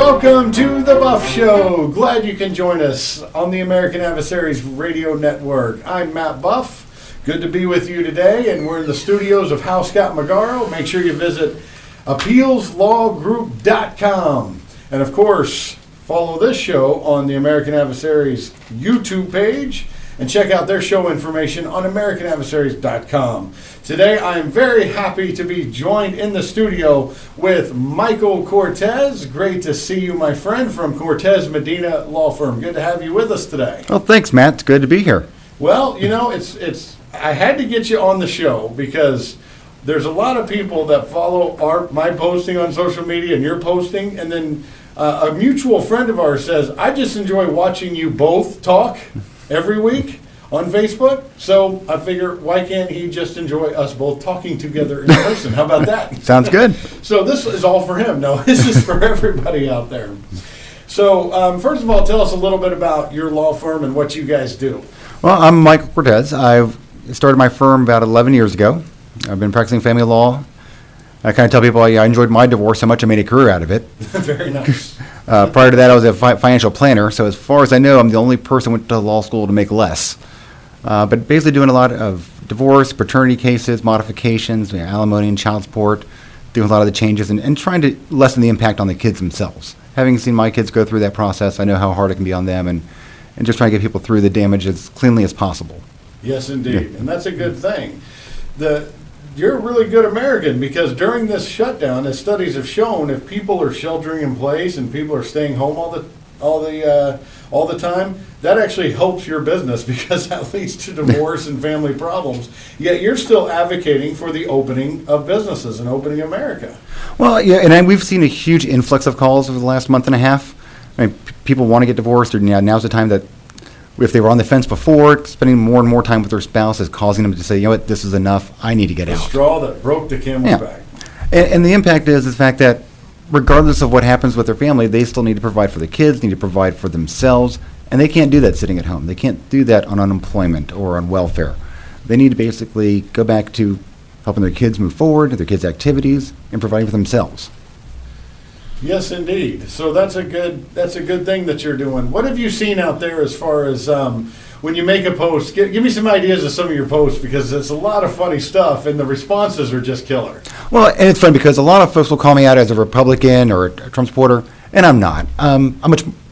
Welcome to the Buff Show. Glad you can join us on the American Adversaries Radio Network. I'm Matt Buff. Good to be with you today, and we're in the studios of House Scott Magaro. Make sure you visit appealslawgroup.com. And of course, follow this show on the American Adversaries YouTube page and check out their show information on AmericanAdversaries.com. Today, I am very happy to be joined in the studio with Michael Cortes. Great to see you, my friend, from Cortes Medina Law Firm. Good to have you with us today. Well, thanks, Matt. It's good to be here. Well, you know, I had to get you on the show because there's a lot of people that follow my posting on social media and your posting, and then a mutual friend of ours says, I just enjoy watching you both talk every week on Facebook, so I figure, why can't he just enjoy us both talking together in person? How about that? Sounds good. So this is all for him. No, this is for everybody out there. So first of all, tell us a little bit about your law firm and what you guys do. Well, I'm Michael Cortes. I've started my firm about 11 years ago. I've been practicing family law. I kind of tell people I enjoyed my divorce so much I made a career out of it. Very nice. Prior to that, I was a financial planner, so as far as I know, I'm the only person who went to law school to make less. But basically doing a lot of divorce, paternity cases, modifications, alimony and child support, doing a lot of the changes, and trying to lessen the impact on the kids themselves. Having seen my kids go through that process, I know how hard it can be on them, and just trying to get people through the damage as cleanly as possible. Yes, indeed. Yeah. And that's a good thing. You're a really good American, because during this shutdown, as studies have shown, if people are sheltering in place and people are staying home all the time, that actually helps your business, because that leads to divorce and family problems. Yet you're still advocating for the opening of businesses and opening America. Well, yeah, and we've seen a huge influx of calls over the last month and a half. I mean, people want to get divorced, or now's the time that, if they were on the fence before, spending more and more time with their spouse is causing them to say, you know what, this is enough, I need to get out. The straw that broke the camel's back. And the impact is the fact that regardless of what happens with their family, they still need to provide for the kids, need to provide for themselves, and they can't do that sitting at home. They can't do that on unemployment or on welfare. They need to basically go back to helping their kids move forward, their kids' activities, and providing for themselves. Yes, indeed. So that's a good thing that you're doing. What have you seen out there as far as when you make a post? Give me some ideas of some of your posts, because it's a lot of funny stuff, and the responses are just killer. Well, and it's fun because a lot of folks will call me out as a Republican or a Trump supporter, and I'm not. I'm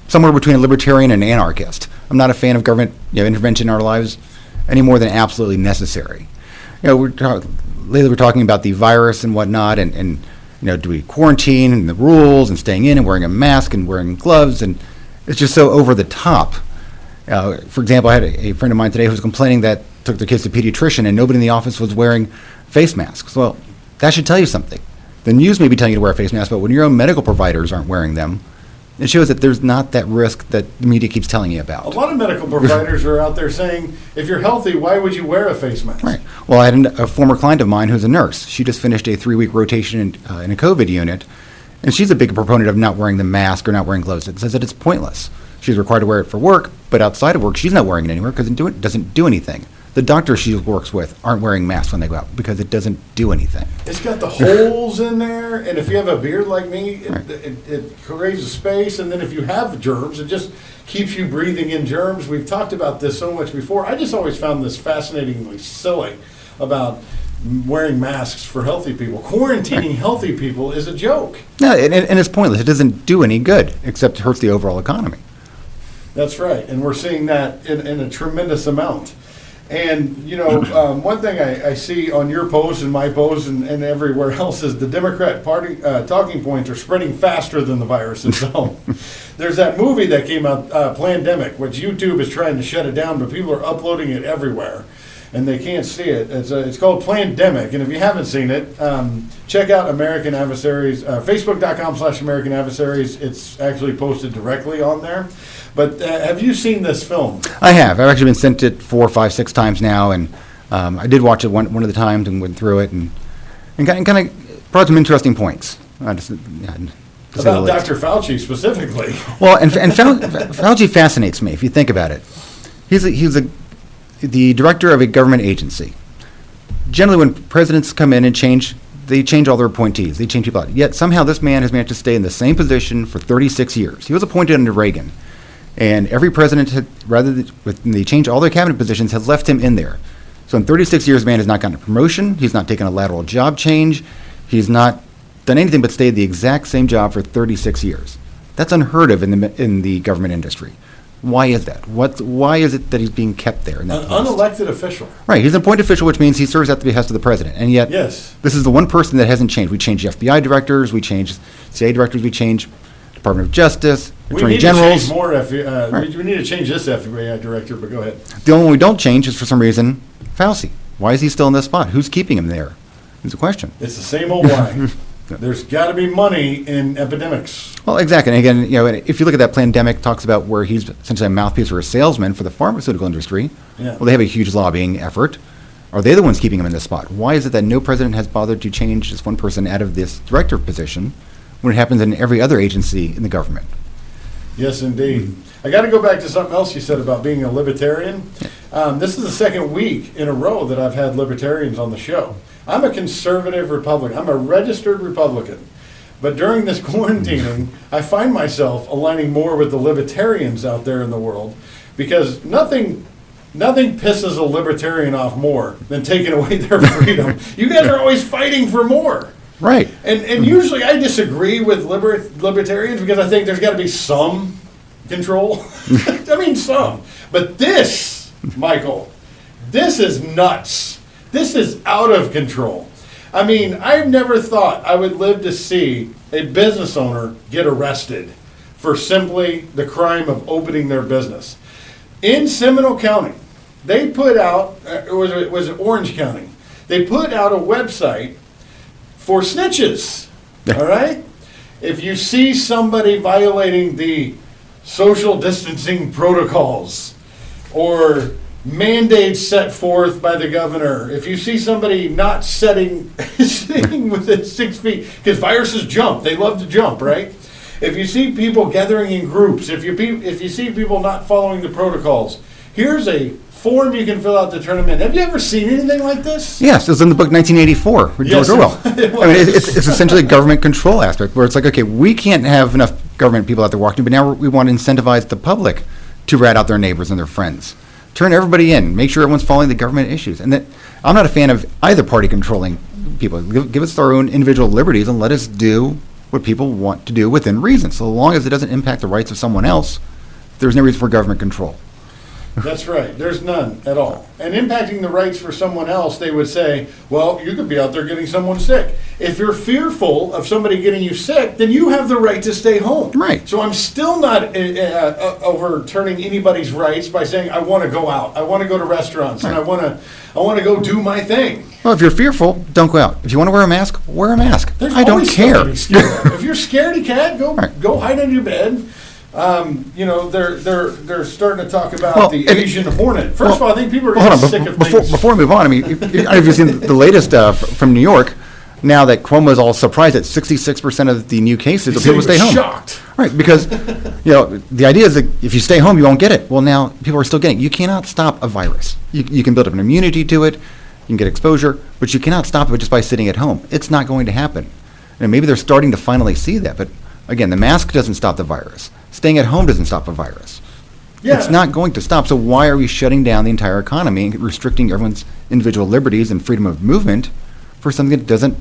somewhere between a libertarian and an anarchist. I'm not a fan of government intervention in our lives any more than absolutely necessary. Lately we're talking about the virus and whatnot, and do we quarantine and the rules and staying in and wearing a mask and wearing gloves, and it's just so over the top. For example, I had a friend of mine today who was complaining that took their kids to a pediatrician and nobody in the office was wearing face masks. Well, that should tell you something. The news may be telling you to wear a face mask, but when your own medical providers aren't wearing them, it shows that there's not that risk that the media keeps telling you about. A lot of medical providers are out there saying, if you're healthy, why would you wear a face mask? Right. Well, I had a former client of mine who's a nurse. She just finished a 3-week rotation in a COVID unit, and she's a big proponent of not wearing the mask or not wearing gloves. It says that it's pointless. She's required to wear it for work, but outside of work, she's not wearing it anywhere because it doesn't do anything. The doctors she works with aren't wearing masks when they go out because it doesn't do anything. It's got the holes in there, and if you have a beard like me, it creates a space, and then if you have germs, it just keeps you breathing in germs. We've talked about this so much before. I just always found this fascinatingly silly about wearing masks for healthy people. Quarantining healthy people is a joke. No, and it's pointless. It doesn't do any good, except it hurts the overall economy. That's right, and we're seeing that in a tremendous amount. And, one thing I see on your post and my post and everywhere else is the Democrat Party talking points are spreading faster than the virus itself. There's that movie that came out, Plandemic, which YouTube is trying to shut it down, but people are uploading it everywhere, and they can't see it. It's called Plandemic, and if you haven't seen it, check out American Adversaries, Facebook.com/American Adversaries. It's actually posted directly on there. But have you seen this film? I have. I've actually been sent it 4, 5, 6 times now, and I did watch it one of the times and went through it and kind of brought some interesting points. About Dr. Fauci specifically. Well, and Fauci fascinates me if you think about it. He's the director of a government agency. Generally, when presidents come in and change they change all their appointees. They change people out. Yet somehow this man has managed to stay in the same position for 36 years. He was appointed under Reagan. And every president, when they change all their cabinet positions, has left him in there. So in 36 years, the man has not gotten a promotion. He's not taken a lateral job change. He's not done anything but stayed the exact same job for 36 years. That's unheard of in the government industry. Why is that? Why is it that he's being kept there? In that An post? unelected official. Right, he's an appointed official, which means he serves at the behest of the president. And yet, Yes. this is the one person that hasn't changed. We changed FBI directors, we changed CIA directors, we changed Department of Justice, Attorney Generals. We need to change this FBI director, but go ahead. The only one we don't change is, for some reason, Fauci. Why is he still in this spot? Who's keeping him there? Is the question. It's the same old line. There's got to be money in epidemics. Well, exactly. And again, if you look at that pandemic, talks about where he's essentially a mouthpiece or a salesman for the pharmaceutical industry. Yeah. Well, they have a huge lobbying effort. Are they the ones keeping him in this spot? Why is it that no president has bothered to change this one person out of this director position when it happens in every other agency in the government? Yes, indeed. I got to go back to something else you said about being a libertarian. This is the second week in a row that I've had libertarians on the show. I'm a conservative Republican. I'm a registered Republican. But during this quarantining, I find myself aligning more with the libertarians out there in the world, because nothing pisses a libertarian off more than taking away their freedom. You guys are always fighting for more. Right. And usually I disagree with libertarians because I think there's got to be some control. I mean, some. But this, Michael, this is nuts. This is out of control. I mean, I've never thought I would live to see a business owner get arrested for simply the crime of opening their business. In Seminole County, they put out, was it Orange County? They put out a website for snitches, all right? If you see somebody violating the social distancing protocols or mandates set forth by the governor, if you see somebody not sitting within 6 feet, because viruses jump, they love to jump, right? If you see people gathering in groups, if you see people not following the protocols, here's a form you can fill out to turn them in. Have you ever seen anything like this? Yes, it was in the book 1984 with Yes, George Orwell. it was. I mean, it's essentially a government control aspect where it's like, okay, we can't have enough government people out there walking, but now we want to incentivize the public to rat out their neighbors and their friends. Turn everybody in. Make sure everyone's following the government issues. And that I'm not a fan of either party controlling people. Give us our own individual liberties and let us do what people want to do within reason. So long as it doesn't impact the rights of someone else, there's no reason for government control. That's right. There's none at all. And impacting the rights for someone else, they would say, well, you could be out there getting someone sick. If you're fearful of somebody getting you sick, then you have the right to stay home. Right. So I'm still not overturning anybody's rights by saying I want to go out. I want to go to restaurants, and I want to go do my thing. Well, if you're fearful, don't go out. If you want to wear a mask, wear a mask. There's I don't always care. somebody scared of. If you're scared of cat, Right. go hide under your bed. They're starting to talk about Well, the and- Asian hornet. First of all, I think people are Hold getting on, sick of before, things. before we move on, I mean, I don't know if you've seen the latest from New York. Now that Cuomo's all surprised that 66% of the new cases He are said people he stay was home. shocked. Right, because the idea is that if you stay home, you won't get it. Well, now people are still getting it. You cannot stop a virus. You can build up an immunity to it, you can get exposure, but you cannot stop it just by sitting at home. It's not going to happen. And maybe they're starting to finally see that, but again, the mask doesn't stop the virus. Staying at home doesn't stop a virus. Yeah. It's not going to stop. So why are we shutting down the entire economy and restricting everyone's individual liberties and freedom of movement for something that doesn't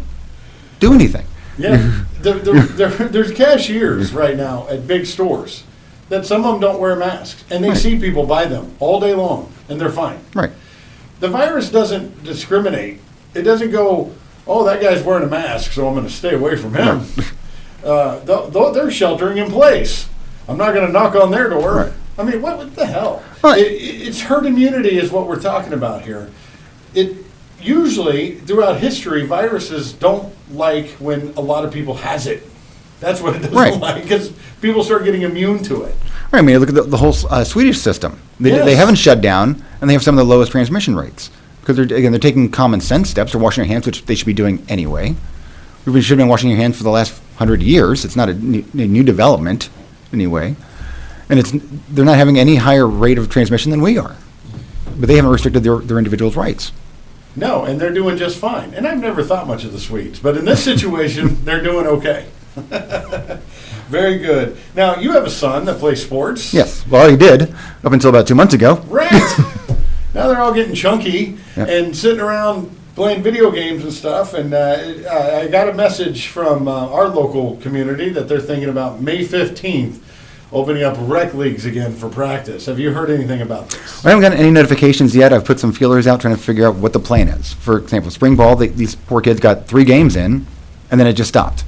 do anything? Yeah, there's cashiers right now at big stores that some of them don't wear masks, and they Right. see people buy them all day long, and they're fine. Right. The virus doesn't discriminate. It doesn't go, oh, that guy's wearing a mask, so I'm going to stay away from him. They're sheltering in place. I'm not going to knock on their door. Right. I mean, what the hell? Right. It's herd immunity is what we're talking about here. It usually, throughout history, viruses don't like when a lot of people has it. That's what it doesn't Right. like, because people start getting immune to it. Right, I mean, look at the whole Swedish system. They Yes. haven't shut down, and they have some of the lowest transmission rates. Because they're taking common sense steps. They're washing their hands, which they should be doing anyway. We've been washing your hands for the last 100 years. It's not a new development anyway. And they're not having any higher rate of transmission than we are. But they haven't restricted their individuals' rights. No, and they're doing just fine. And I've never thought much of the Swedes, but in this situation, they're doing okay. Very good. Now, you have a son that plays sports. Yes, well, he did up until about 2 months ago. Right. Now they're all getting chunky and sitting around playing video games and stuff. And I got a message from our local community that they're thinking about May 15th opening up rec leagues again for practice. Have you heard anything about this? I haven't gotten any notifications yet. I've put some feelers out trying to figure out what the plan is. For example, spring ball, these poor kids got 3 games in, and then it just stopped.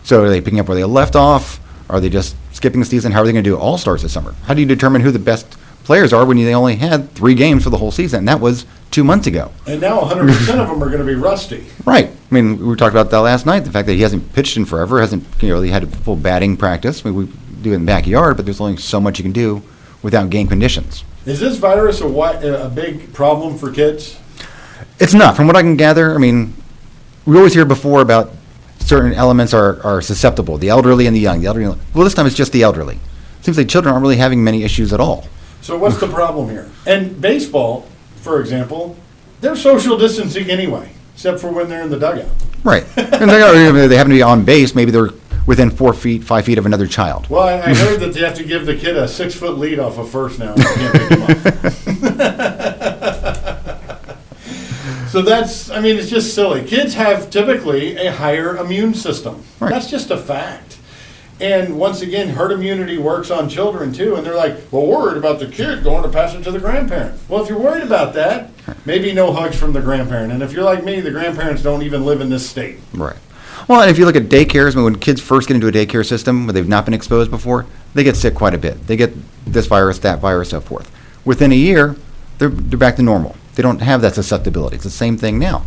So are they picking up where they left off? Are they just skipping the season? How are they going to do all-stars this summer? How do you determine who the best players are when they only had 3 games for the whole season? And that was 2 months ago. And now 100% of them are going to be rusty. Right. I mean, we talked about that last night, the fact that he hasn't pitched in forever, hasn't really had a full batting practice. I mean, we do it in the backyard, but there's only so much you can do without game conditions. Is this virus a big problem for kids? It's not. From what I can gather, I mean, we always hear before about certain elements are susceptible, the elderly and the young. Well, this time it's just the elderly. It seems like children aren't really having many issues at all. So what's the problem here? And baseball, for example, they're social distancing anyway, except for when they're in the dugout. Right. And they happen to be on base. Maybe they're within 4 feet, 5 feet of another child. Well, I heard that they have to give the kid a 6-foot lead off of first now. You can't pick him up. So it's just silly. Kids have typically a higher immune system. Right. That's just a fact. And once again, herd immunity works on children too. And they're like, well, we're worried about the kid going to pass it to the grandparent. Well, if you're worried about that, maybe no hugs from the grandparent. And if you're like me, the grandparents don't even live in this state. Right. Well, and if you look at daycares, I mean, when kids first get into a daycare system where they've not been exposed before, they get sick quite a bit. They get this virus, that virus, so forth. Within a year, they're back to normal. They don't have that susceptibility. It's the same thing now.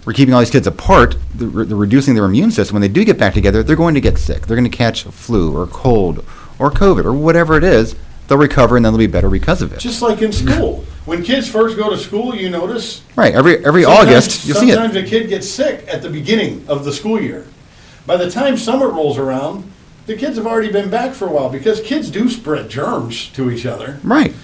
We're keeping all these kids apart. They're reducing their immune system. When they do get back together, they're going to get sick. They're going to catch a flu or cold or COVID or whatever it is. They'll recover and then they'll be better because of it. Just like in school. When kids first go to school, you notice. Right. Every August, you'll see it. Sometimes a kid gets sick at the beginning of the school year. By the time summer rolls around, the kids have already been back for a while because kids do spread germs to each other. Right.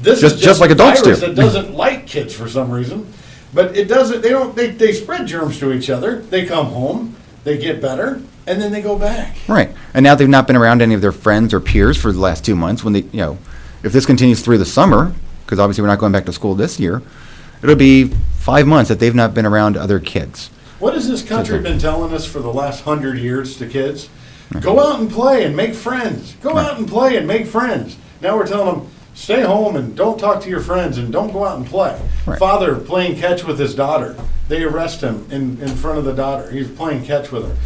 This is just like adults do. That doesn't like kids for some reason, but it doesn't. They spread germs to each other. They come home, they get better, and then they go back. Right. And now they've not been around any of their friends or peers for the last 2 months. When if this continues through the summer, because obviously we're not going back to school this year, it'll be 5 months that they've not been around other kids. What has this country been telling us for the last 100 years to kids? Go out and play and make friends. Go out and play and make friends. Now we're telling them, stay home and don't talk to your friends and don't go out and play. Right. Father playing catch with his daughter. They arrest him in front of the daughter. He's playing catch with her.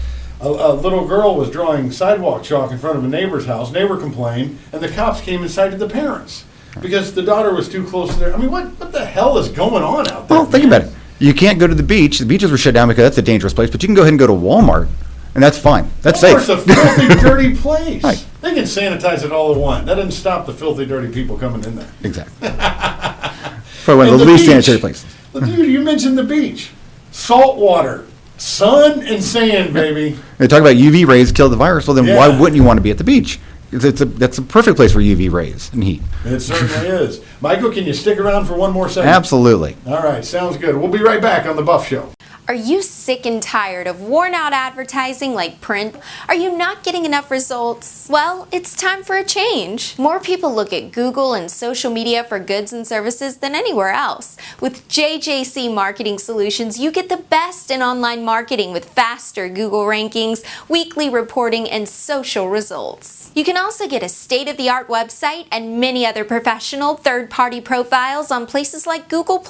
A little girl was drawing sidewalk chalk in front of a neighbor's house. Neighbor complained, and the cops came and cited the parents because the daughter was too close to there. I mean, what the hell is going on out there? Well, think about it. You can't go to the beach. The beaches were shut down because that's a dangerous place, but you can go ahead and go to Walmart, and that's fine. That's safe. Walmart's a filthy, dirty place. Right. They can sanitize it all they want. That doesn't stop the filthy, dirty people coming in there. Exactly. Probably one of And the least beach. sanitary places. You mentioned the beach. Salt water. Sun and sand, baby. They talk about UV rays kill the virus. Well, then why Yeah. wouldn't you want to be at the beach? That's a perfect place for UV rays and heat. It certainly is. Michael, can you stick around for one more second? Absolutely. All right, sounds good. We'll be right back on The Buff Show. Are you sick and tired of worn-out advertising like print? Are you not getting enough results? Well, it's time for a change. More people look at Google and social media for goods and services than anywhere else. With JJC Marketing Solutions, you get the best in online marketing with faster Google rankings, weekly reporting, and social results. You can also get a state-of-the-art website and many other professional third-party profiles on places like Google+.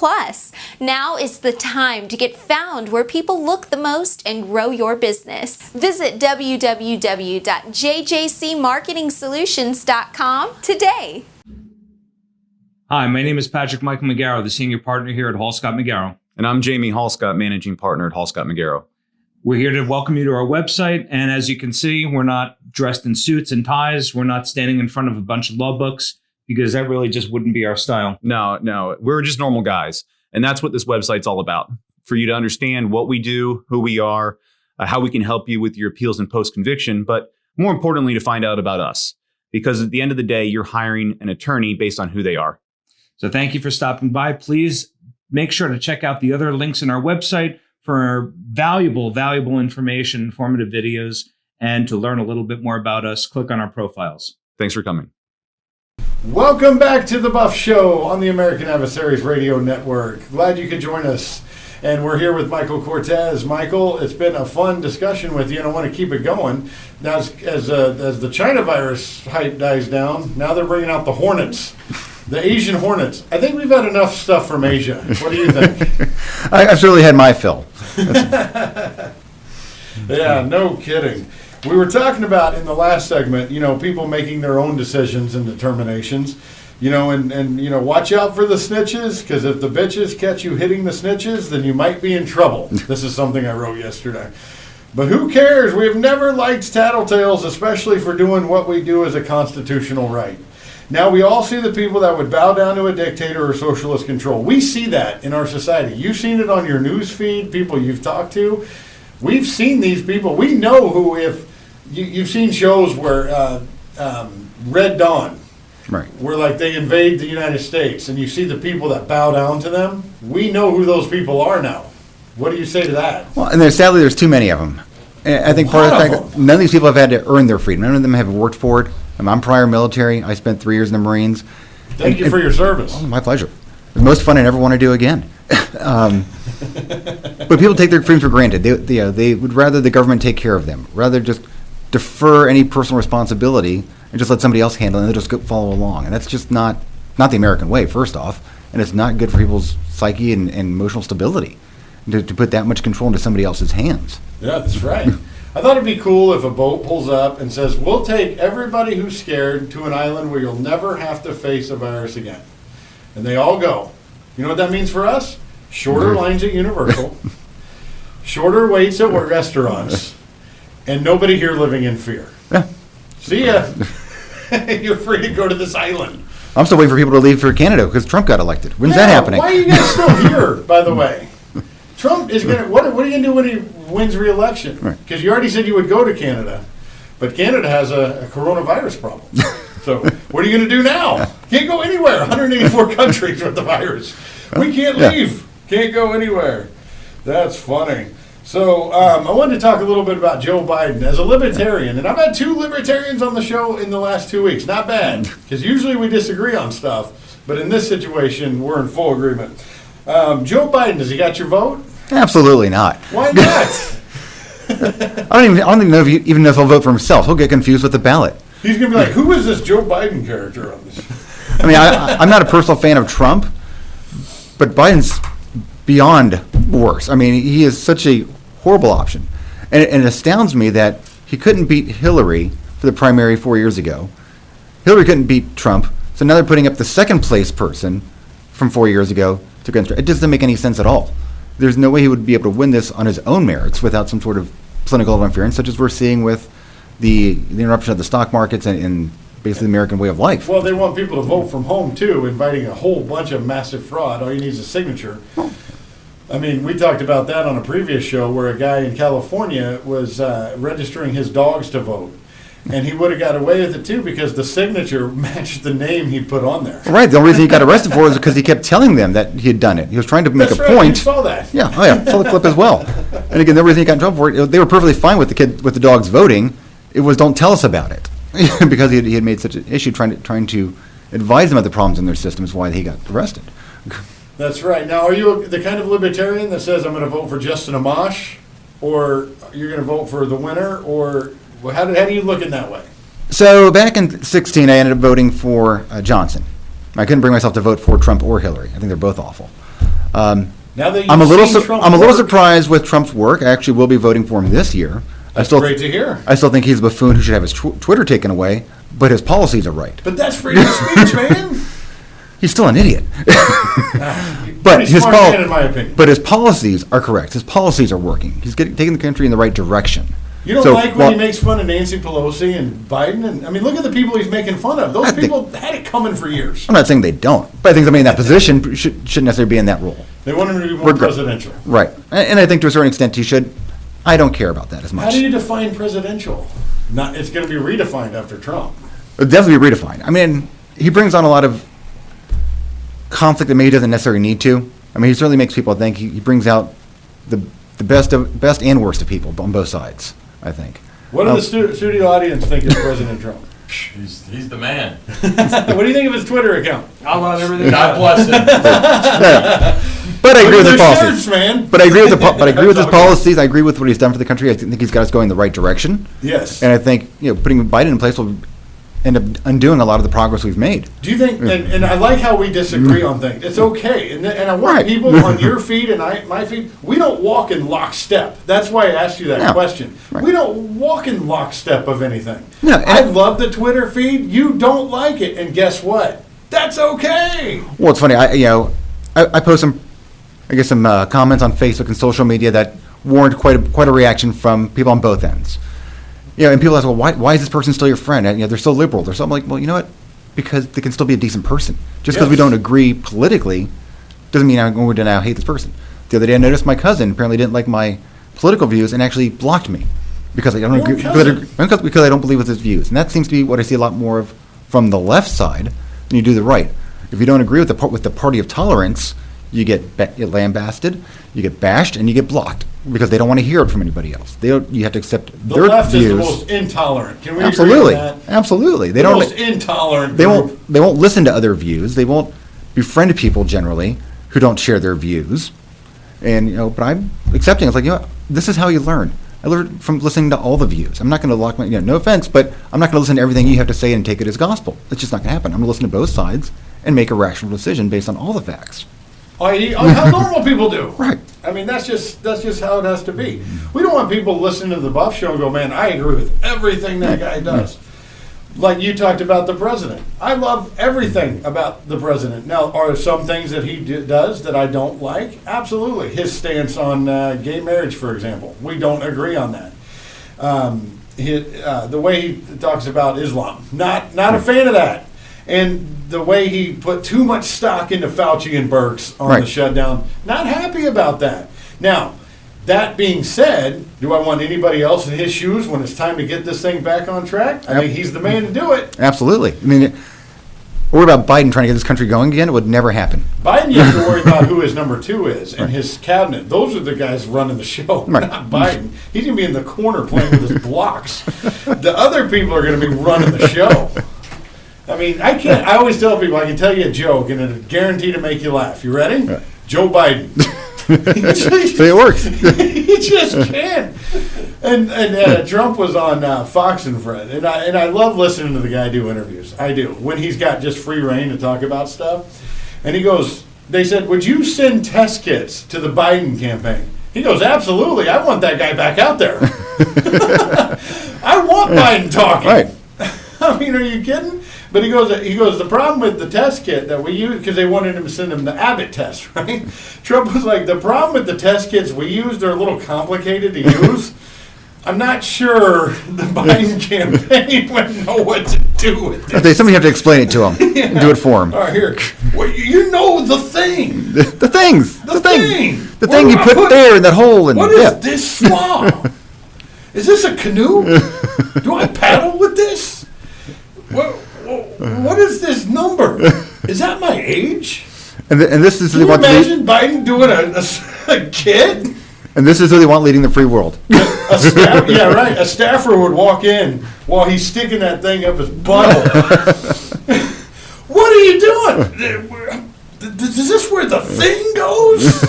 Now is the time to get found where people look the most and grow your business. Visit www.jjcmarketingsolutions.com today. Hi, my name is Patrick Michael McGarrow, the senior partner here at Hall Scott McGarrow. And I'm Jamie Hallscott, managing partner at Hall Scott McGarrow. We're here to welcome you to our website. And as you can see, we're not dressed in suits and ties. We're not standing in front of a bunch of law books because that really just wouldn't be our style. No, we're just normal guys. And that's what this website's all about. For you to understand what we do, who we are, how we can help you with your appeals and post-conviction, but more importantly, to find out about us. Because at the end of the day, you're hiring an attorney based on who they are. So thank you for stopping by. Please make sure to check out the other links in our website for valuable information, informative videos, and to learn a little bit more about us. Click on our profiles. Thanks for coming. Welcome back to The Buff Show on the American Adversaries Radio Network. Glad you could join us. And we're here with Michael Cortes. Michael, it's been a fun discussion with you, and I want to keep it going. Now, as the China virus hype dies down, now they're bringing out the Hornets, the Asian Hornets. I think we've had enough stuff from Asia. What do you think? I've certainly had my fill. Yeah, no kidding. We were talking about in the last segment, people making their own decisions and determinations. And watch out for the snitches, because if the bitches catch you hitting the snitches, then you might be in trouble. This is something I wrote yesterday. But who cares? We have never liked tattletales, especially for doing what we do as a constitutional right. Now, we all see the people that would bow down to a dictator or socialist control. We see that in our society. You've seen it on your news feed, people you've talked to. We've seen these people. We know who, if you've seen shows where Red Dawn, Right. where like they invade the United States, and you see the people that bow down to them. We know who those people are now. What do you say to that? Well, and sadly, there's too many of them. And I think part of the fact that none of these people have had to earn their freedom. None of them have worked for it. I'm prior military. I spent 3 years in the Marines. Thank you for your service. Oh, my pleasure. The most fun I never want to do again. But people take their freedoms for granted. They would rather the government take care of them, rather just defer any personal responsibility and just let somebody else handle it and they'll just follow along. And that's just not the American way, first off. And it's not good for people's psyche and emotional stability to put that much control into somebody else's hands. Yeah, that's right. I thought it'd be cool if a boat pulls up and says, we'll take everybody who's scared to an island where you'll never have to face a virus again. And they all go. You know what that means for us? Shorter lines at Universal, shorter waits at restaurants, and nobody here living in fear. Yeah. See ya. You're free to go to this island. I'm still waiting for people to leave for Canada because Trump got elected. When's that happening? Why are you guys still here, by the way? Trump is going to, what are you going to do when he wins re-election? Because you already said you would go to Canada, but Canada has a coronavirus problem. So what are you going to do now? Can't go anywhere. 184 countries with the virus. We can't leave. Can't go anywhere. That's funny. So I wanted to talk a little bit about Joe Biden as a libertarian. And I've had 2 libertarians on the show in the last 2 weeks. Not bad, because usually we disagree on stuff. But in this situation, we're in full agreement. Joe Biden, has he got your vote? Absolutely not. Why not? I don't even know if he'll vote for himself. He'll get confused with the ballot. He's going to be like, who is this Joe Biden character on this? I mean, I'm not a personal fan of Trump, but Biden's beyond worse. I mean, he is such a horrible option. And it astounds me that he couldn't beat Hillary for the primary 4 years ago. Hillary couldn't beat Trump, so now they're putting up the second place person from 4 years ago to against Trump. It doesn't make any sense at all. There's no way he would be able to win this on his own merits without some sort of political interference, such as we're seeing with the interruption of the stock markets and basically the American way of life. Well, they want people to vote from home, too, inviting a whole bunch of massive fraud. All you need is a signature. I mean, we talked about that on a previous show where a guy in California was registering his dogs to vote. And he would have got away with it, too, because the signature matched the name he put on there. Right. The only reason he got arrested for it is because he kept telling them that he had done it. He was trying to make That's a right, point. you saw that. Yeah. Oh, yeah. Saw the clip as well. And again, the reason he got in trouble for it, they were perfectly fine with the dogs voting. It was, don't tell us about it. Because he had made such an issue trying to advise them of the problems in their system is why he got arrested. That's right. Now, are you the kind of libertarian that says, I'm going to vote for Justin Amash, or you're going to vote for the winner, or how do you look in that way? So back in 2016, I ended up voting for Johnson. I couldn't bring myself to vote for Trump or Hillary. I think they're both awful. Now that I'm a little work, surprised with Trump's work. I actually will be voting for him this year. That's great to hear. I still think he's a buffoon who should have his Twitter taken away, but his policies are right. But that's freedom of speech, man. He's still an idiot. But his man, in my opinion. But his policies are correct. His policies are working. He's taking the country in the right direction. You don't like when he makes fun of Nancy Pelosi and Biden? And I mean, look at the people he's making fun of. Those people had it coming for years. I'm not saying they don't, but I think somebody in that position shouldn't necessarily be in that role. They want him to be more presidential. Right. And I think to a certain extent he should. I don't care about that as much. How do you define presidential? It's going to be redefined after Trump. It'll definitely be redefined. I mean, he brings on a lot of conflict that maybe he doesn't necessarily need to. I mean, he certainly makes people think. He brings out the best and worst of people on both sides, I think. What does the studio audience think of President Trump? He's the man. What do you think of his Twitter account? I love everything. God bless him. But I agree with Look his at policies. shirts, man. But I agree with his policies. I agree with what he's done for the country. I think he's got us going the right direction. Yes. And I think putting Biden in place will end up undoing a lot of the progress we've made. Do you think, and I like how we disagree on things. It's okay. And I want Right. people on your feed and my feed, we don't walk in lockstep. That's why I asked you that No. question. Right. We don't walk in lockstep of anything. No, I love the Twitter feed. You don't like it. And guess what? That's okay. Well, it's funny. I post some comments on Facebook and social media that warrant quite a reaction from people on both ends. And people ask, well, why is this person still your friend? And they're so liberal. They're so, I'm like, well, you know what? Because they can still be a decent person. Just because we don't agree politically doesn't mean I'm going to now hate this person. The other day, I noticed my cousin apparently didn't like my political views and actually blocked me because I don't agree because I don't believe with his views. And that seems to be what I see a lot more of from the left side than you do the right. If you don't agree with the party of tolerance, you get lambasted, you get bashed, and you get blocked because they don't want to hear it from anybody else. You have to accept The their left views. is the most intolerant. Can we Absolutely, agree on that? absolutely. They The don't. most intolerant They group. won't listen to other views. They won't befriend people generally who don't share their views. And but I'm accepting. It's like this is how you learn. I learned from listening to all the views. I'm not going to lock my no offense, but I'm not going to listen to everything you have to say and take it as gospel. It's just not going to happen. I'm going to listen to both sides and make a rational decision based on all the facts. How normal people do. Right. I mean, that's just how it has to be. We don't want people listening to the Buff Show and go, man, I agree with everything that guy does. Like you talked about the president. I love everything about the president. Now, are there some things that he does that I don't like? Absolutely. His stance on gay marriage, for example. We don't agree on that. The way he talks about Islam. Not a fan of that. And the way he put too much stock into Fauci and Birx on the shutdown, not happy about that. Now, that being said, do I want anybody else in his shoes when it's time to get this thing back on track? I think he's the man to do it. Absolutely. I mean, worry about Biden trying to get this country going again, it would never happen. Biden, you have to worry about who his number two is and his cabinet. Those are the guys running the show, not Biden. He's going to be in the corner playing with his blocks. The other people are going to be running the show. I mean, I always tell people, I can tell you a joke and it's guaranteed to make you laugh. You ready? Right. Joe Biden. So it works. He just can. And Trump was on Fox and Fred, and I love listening to the guy do interviews. I do, when he's got just free reign to talk about stuff. And he goes, they said, would you send test kits to the Biden campaign? He goes, absolutely. I want that guy back out there. I want Biden talking. Right. I mean, are you kidding? But he goes, the problem with the test kit that we use, because they wanted him to send him the Abbott test, right? Trump was like, the problem with the test kits we use, they're a little complicated to use. I'm not sure the Biden campaign would know what to do with this. Somebody have to explain it to him and do it for him. All right, here. Well, you know the thing. The things. The thing. The thing you put there in that hole. And, What is this swab? Is this a canoe? Do I paddle with this? What is this number? Is that my age? And this is Can you imagine Biden doing a kid? And this is who they want leading the free world. A staffer would walk in while he's sticking that thing up his butthole. What are you doing? Is this where the thing goes?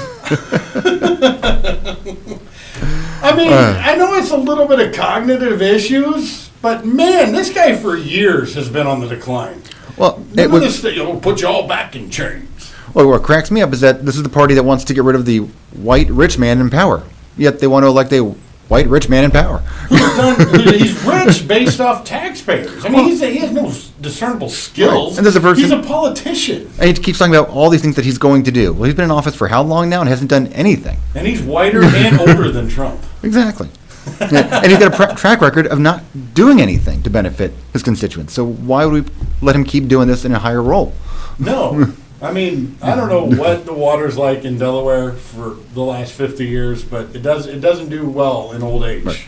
I mean, I know it's a little bit of cognitive issues, but man, this guy for years has been on the decline. Well, It'll put you all back in chains. Well, what cracks me up is that this is the party that wants to get rid of the white rich man in power. Yet they want to elect a white rich man in power. He's rich based off taxpayers. I mean, he has no discernible skills. Right. And there's a person, he's a politician. And he keeps talking about all these things that he's going to do. Well, he's been in office for how long now and hasn't done anything. And he's whiter and older than Trump. Exactly. And he's got a track record of not doing anything to benefit his constituents. So why would we let him keep doing this in a higher role? No. I mean, I don't know what the water's like in Delaware for the last 50 years, but it doesn't do well in old age. Right.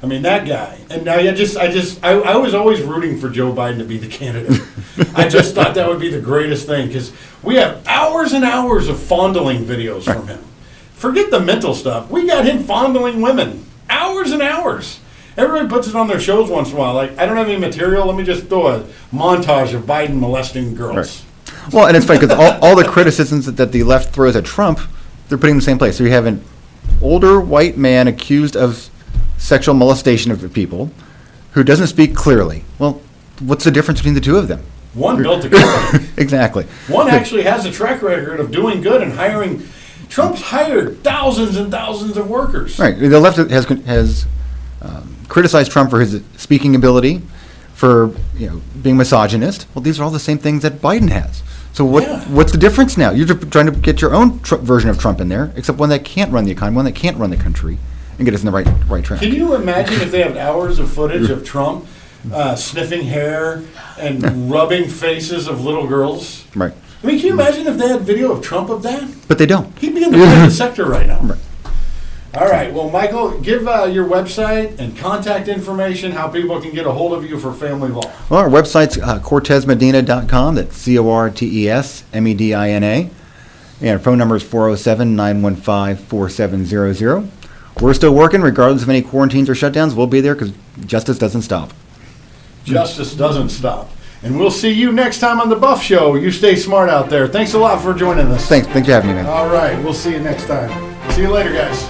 I mean, that guy. And now I was always rooting for Joe Biden to be the candidate. I just thought that would be the greatest thing because we have hours and hours of fondling videos from him. Forget the mental stuff. We got him fondling women. Hours and hours. Everybody puts it on their shows once in a while. Like, I don't have any material. Let me just throw a montage of Biden molesting girls. Right. Well, and it's funny because all the criticisms that the left throws at Trump, they're putting in the same place. So you have an older white man accused of sexual molestation of people who doesn't speak clearly. Well, what's the difference between the two of them? One built a company. Exactly. One actually has a track record of doing good and hiring. Trump's hired thousands and thousands of workers. Right. The left has criticized Trump for his speaking ability, for being misogynist. Well, these are all the same things that Biden has. So what's the difference now? You're just trying to get your own version of Trump in there, except one that can't run the economy, one that can't run the country, and get us in the right track. Can you imagine if they have hours of footage of Trump sniffing hair and rubbing faces of little girls? Right. I mean, can you imagine if they had video of Trump of that? But they don't. He'd be in the private sector right now. Right. All right. Well, Michael, give your website and contact information, how people can get a hold of you for family law. Well, our website's cortesmedina.com. That's CORTESMEDINA. And our phone number is 407-915-4700. We're still working, regardless of any quarantines or shutdowns. We'll be there because justice doesn't stop. Justice doesn't stop. And we'll see you next time on The Buff Show. You stay smart out there. Thanks a lot for joining us. Thanks for having me, man. All right. We'll see you next time. See you later, guys.